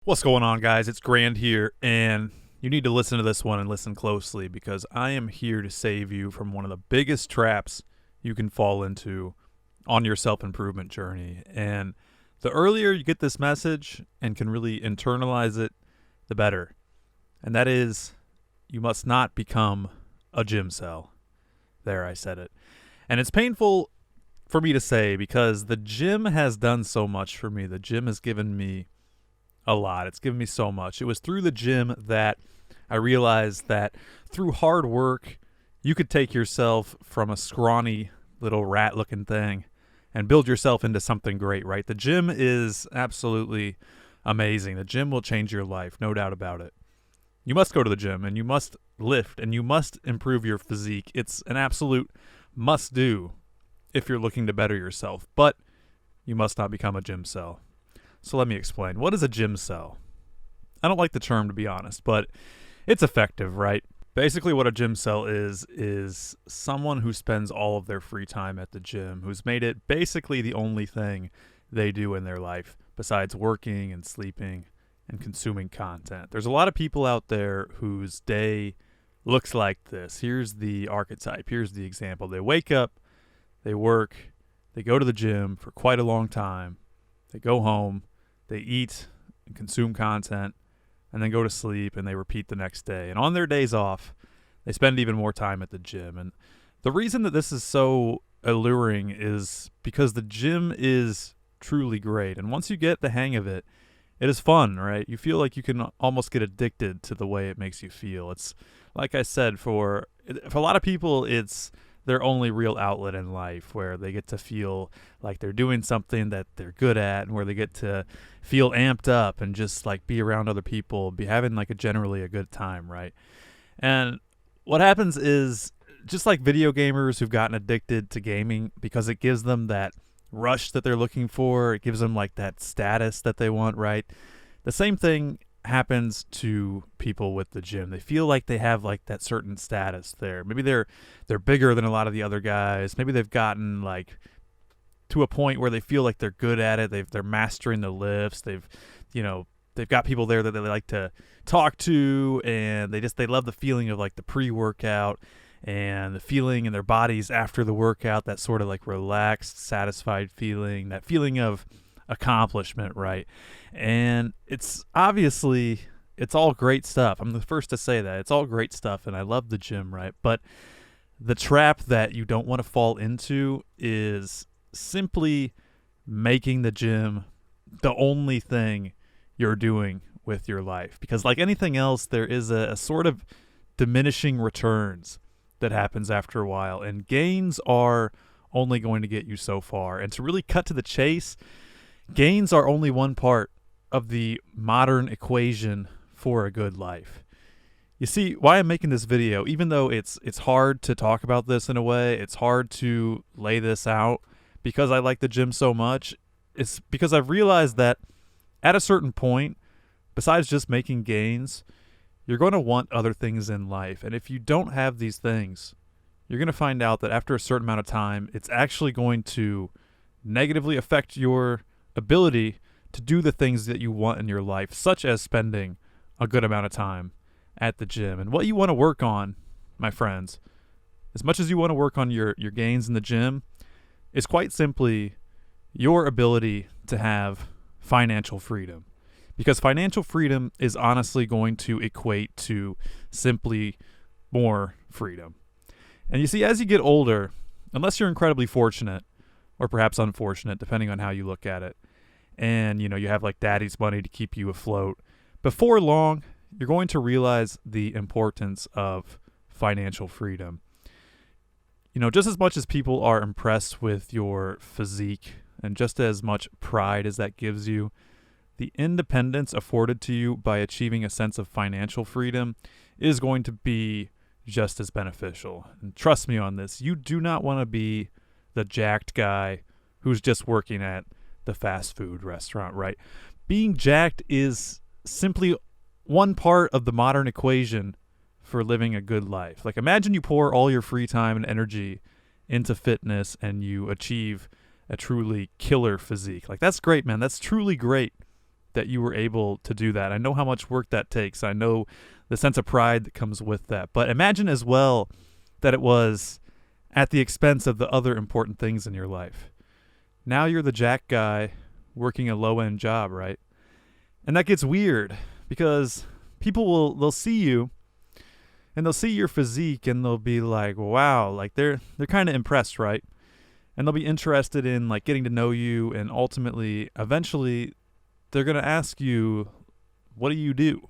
What's going on, guys? It's Grand here, and you need to listen to this one and listen closely because I am here to save you from one of the biggest traps you can fall into on your self improvement journey. And the earlier you get this message and can really internalize it, the better. And that is, you must not become a gym cell. There, I said it. And it's painful for me to say because the gym has done so much for me. The gym has given me a lot. It's given me so much. It was through the gym that I realized that through hard work, you could take yourself from a scrawny little rat looking thing and build yourself into something great, right? The gym is absolutely amazing. The gym will change your life, no doubt about it. You must go to the gym and you must lift and you must improve your physique. It's an absolute must do if you're looking to better yourself, but you must not become a gym cell. So let me explain. What is a gym cell? I don't like the term, to be honest, but it's effective, right? Basically, what a gym cell is someone who spends all of their free time at the gym, who's made it basically the only thing they do in their life besides working and sleeping and consuming content. There's a lot of people out there whose day looks like this. Here's the archetype. Here's the example. They wake up, they work, they go to the gym for quite a long time, they go home, they eat and consume content, and then go to sleep, and they repeat the next day. And on their days off, they spend even more time at the gym. And the reason that this is so alluring is because the gym is truly great. And once you get the hang of it, it is fun, right? You feel like you can almost get addicted to the way it makes you feel. It's, like I said, for a lot of people, it's their only real outlet in life where they get to feel like they're doing something that they're good at and where they get to feel amped up and just like be around other people, be having like a generally a good time, right? And what happens is just like video gamers who've gotten addicted to gaming because it gives them that rush that they're looking for, it gives them like that status that they want, right? The same thing happens to people with the gym. They feel like they have like that certain status there. Maybe they're bigger than a lot of the other guys. Maybe they've gotten like to a point where they feel like they're good at it. They're mastering the lifts. They've got people there that they like to talk to, and they love the feeling of like the pre-workout and the feeling in their bodies after the workout, that sort of like relaxed, satisfied feeling, that feeling of accomplishment, right? And it's obviously it's all great stuff. I'm the first to say that. It's all great stuff and I love the gym, right? But the trap that you don't want to fall into is simply making the gym the only thing you're doing with your life. Because like anything else, there is a sort of diminishing returns that happens after a while, and gains are only going to get you so far. And to really cut to the chase, gains are only one part of the modern equation for a good life. You see, why I'm making this video, even though it's hard to talk about this in a way, it's hard to lay this out because I like the gym so much, it's because I've realized that at a certain point, besides just making gains, you're going to want other things in life. And if you don't have these things, you're going to find out that after a certain amount of time, it's actually going to negatively affect your ability to do the things that you want in your life, such as spending a good amount of time at the gym. And what you want to work on, my friends, as much as you want to work on your gains in the gym, is quite simply your ability to have financial freedom. Because financial freedom is honestly going to equate to simply more freedom. And you see, as you get older, unless you're incredibly fortunate, or perhaps unfortunate, depending on how you look at it, and you have like daddy's money to keep you afloat, before long, you're going to realize the importance of financial freedom. Just as much as people are impressed with your physique, and just as much pride as that gives you, the independence afforded to you by achieving a sense of financial freedom is going to be just as beneficial. And trust me on this, you do not want to be the jacked guy who's just working at the fast food restaurant, right? Being jacked is simply one part of the modern equation for living a good life. Like, imagine you pour all your free time and energy into fitness and you achieve a truly killer physique. Like, that's great, man. That's truly great. that you were able to do that. I know how much work that takes. I know the sense of pride that comes with that. But imagine as well that it was at the expense of the other important things in your life. Now you're the jack guy working a low-end job, right? And that gets weird because they'll see you and they'll see your physique and they'll be like, wow, like they're kind of impressed, right? And they'll be interested in like getting to know you, and ultimately, eventually, they're going to ask you, what do you do?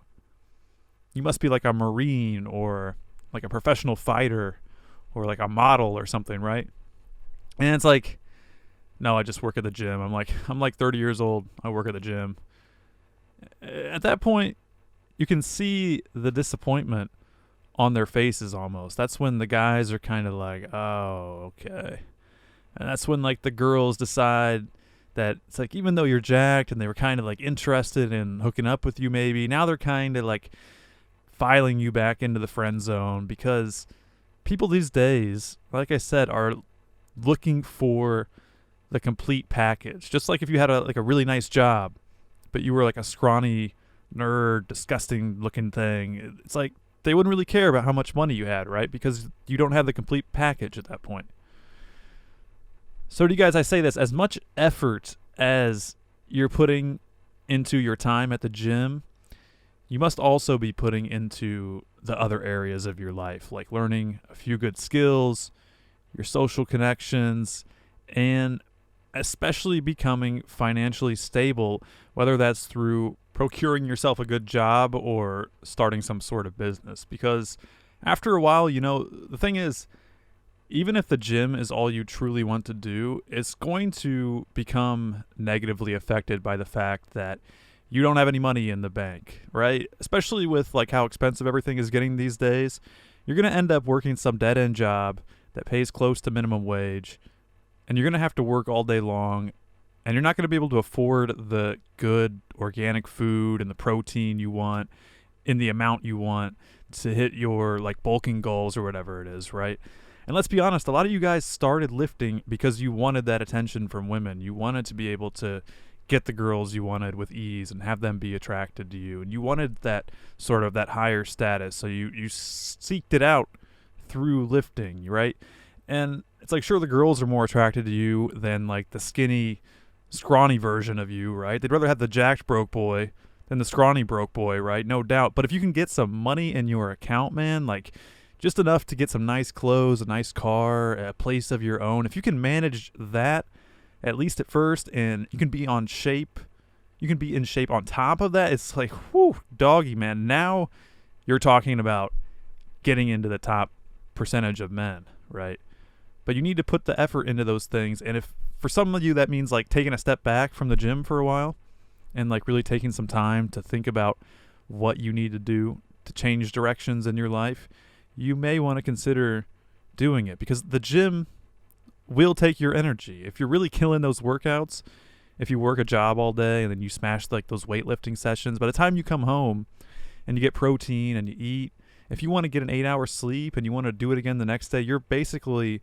You must be like a Marine or like a professional fighter or like a model or something, right? And it's like, no, I just work at the gym. I'm like 30 years old. I work at the gym. At that point, you can see the disappointment on their faces almost. That's when the guys are kind of like, oh, okay. And that's when like the girls decide that it's like, even though you're jacked and they were kind of like interested in hooking up with you maybe, now they're kind of like filing you back into the friend zone, because people these days, like I said, are looking for the complete package. Just like if you had a really nice job, but you were like a scrawny nerd, disgusting looking thing, it's like they wouldn't really care about how much money you had, right? Because you don't have the complete package at that point. So to you guys, I say this, as much effort as you're putting into your time at the gym, you must also be putting into the other areas of your life, like learning a few good skills, your social connections, and especially becoming financially stable, whether that's through procuring yourself a good job or starting some sort of business. Because after a while, the thing is, even if the gym is all you truly want to do, it's going to become negatively affected by the fact that you don't have any money in the bank, right? Especially with like how expensive everything is getting these days. You're going to end up working some dead-end job that pays close to minimum wage, and you're going to have to work all day long, and you're not going to be able to afford the good organic food and the protein you want in the amount you want to hit your like bulking goals or whatever it is, right? And let's be honest, a lot of you guys started lifting because you wanted that attention from women. You wanted to be able to get the girls you wanted with ease and have them be attracted to you. And you wanted that sort of that higher status. So you seeked it out through lifting, right? And it's like, sure, the girls are more attracted to you than like the skinny, scrawny version of you, right? They'd rather have the jacked broke boy than the scrawny broke boy, right? No doubt. But if you can get some money in your account, man, like just enough to get some nice clothes, a nice car, a place of your own, if you can manage that, at least at first, and you can be in shape on top of that, it's like, whew, doggy, man. Now you're talking about getting into the top percentage of men, right? But you need to put the effort into those things. And if for some of you that means like taking a step back from the gym for a while and like really taking some time to think about what you need to do to change directions in your life, you may want to consider doing it, because the gym will take your energy. If you're really killing those workouts, if you work a job all day and then you smash like those weightlifting sessions, by the time you come home and you get protein and you eat, if you want to get an 8-hour sleep and you want to do it again the next day, you're basically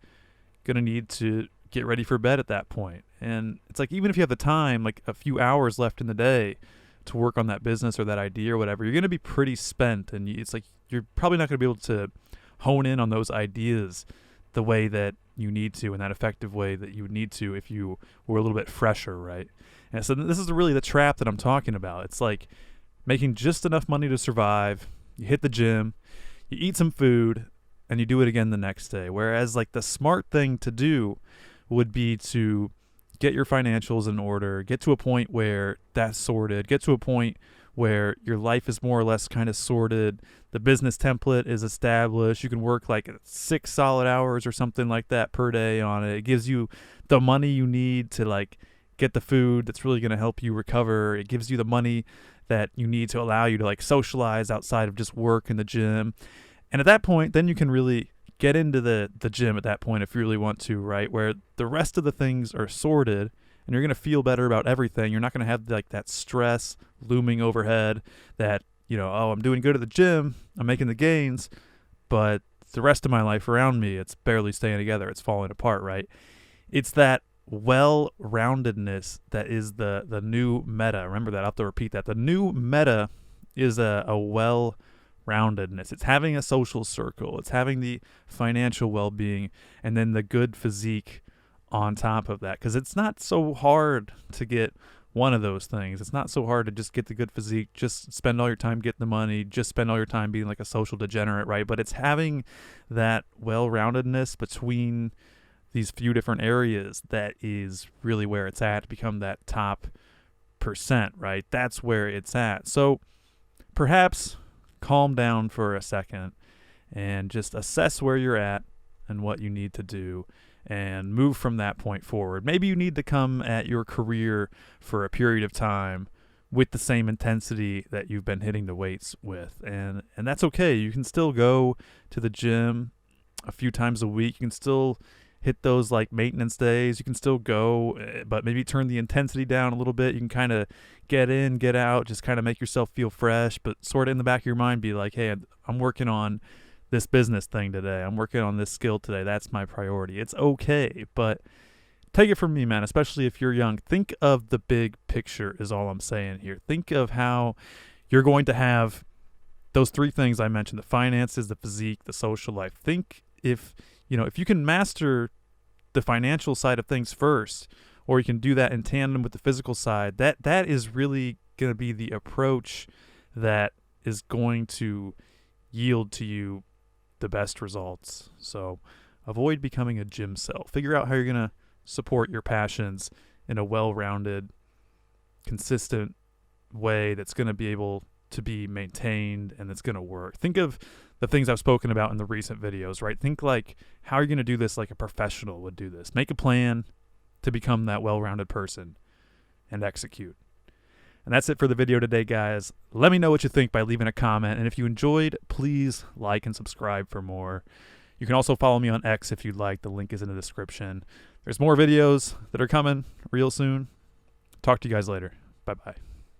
going to need to get ready for bed at that point. And it's like, even if you have the time, like a few hours left in the day to work on that business or that idea or whatever, you're going to be pretty spent. And it's like, you're probably not going to be able to hone in on those ideas the way that you need to, in that effective way that you would need to if you were a little bit fresher, right? And so this is really the trap that I'm talking about. It's like making just enough money to survive. You hit the gym, you eat some food, and you do it again the next day. Whereas like the smart thing to do would be to get your financials in order, get to a point where that's sorted, get to a point where your life is more or less kind of sorted, the business template is established, you can work like 6 solid hours or something like that per day on it. It gives you the money you need to like get the food that's really going to help you recover. It gives you the money that you need to allow you to like socialize outside of just work in the gym. And at that point, then you can really get into the gym at that point if you really want to, right? Where the rest of the things are sorted and you're going to feel better about everything. You're not going to have like that stress looming overhead that, oh, I'm doing good at the gym, I'm making the gains, but the rest of my life around me, it's barely staying together. It's falling apart, right? It's that well-roundedness that is the new meta. Remember that. I'll have to repeat that. The new meta is a well-roundedness. It's having a social circle. It's having the financial well-being, and then the good physique on top of that. Because it's not so hard to get one of those things. It's not so hard to just get the good physique, just spend all your time getting the money, just spend all your time being like a social degenerate, right? But it's having that well-roundedness between these few different areas that is really where it's at to become that top percent, right? That's where it's at. So perhaps calm down for a second and just assess where you're at and what you need to do and move from that point forward. Maybe you need to come at your career for a period of time with the same intensity that you've been hitting the weights with. And that's okay. You can still go to the gym a few times a week. You can still hit those like maintenance days. You can still go, but maybe turn the intensity down a little bit. You can kind of get in, get out, just kind of make yourself feel fresh, but sort of in the back of your mind be like, hey, I'm working on this business thing today. I'm working on this skill today. That's my priority. It's okay, but take it from me, man, especially if you're young. Think of the big picture is all I'm saying here. Think of how you're going to have those three things I mentioned, the finances, the physique, the social life. Think if you can master the financial side of things first, or you can do that in tandem with the physical side, that is really going to be the approach that is going to yield to you the best results. So avoid becoming a gym cell. Figure out how you're going to support your passions in a well-rounded, consistent way that's going to be able to be maintained and that's going to work. Think of the things I've spoken about in the recent videos, right? Think like how are you going to do this like a professional would do this. Make a plan to become that well-rounded person and execute. And that's it for the video today, guys. Let me know what you think by leaving a comment. And if you enjoyed, please like and subscribe for more. You can also follow me on X if you'd like. The link is in the description. There's more videos that are coming real soon. Talk to you guys later. Bye-bye.